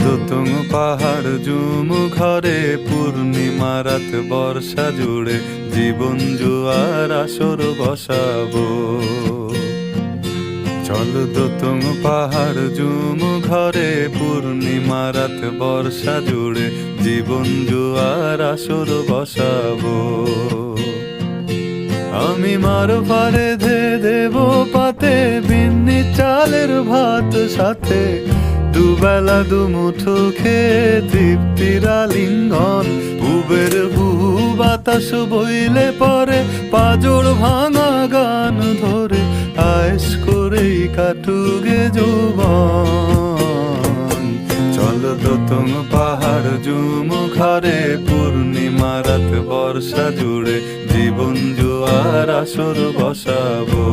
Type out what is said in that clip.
দোতং পাহাড় জুম ঘরে পূর্ণিমা রাত বর্ষা জুড়ে জীবন জুয়ার আসর বসাবো। চল দোতং পাহাড় জুম ঘরে পূর্ণিমা রাত বর্ষা জুড়ে জীবন জুয়ার আসর বসাবো। আমি মার পারে ধে দেব পাতে বিন্নি চালের ভাত সাথে, দুবেলা দুমুঠো খেয়ে তৃপ্তির আলিঙ্গন। উবের বুহু বাতাস বইলে পরে পাজর ভাঙা গান ধরে আয়েশ করেই কাটুগে যৌবন। চল দোতং পাহাড় জুম ঘরে পূর্ণিমা রাত বর্ষা জুড়ে জীবন জুয়ার আসর বসাবো।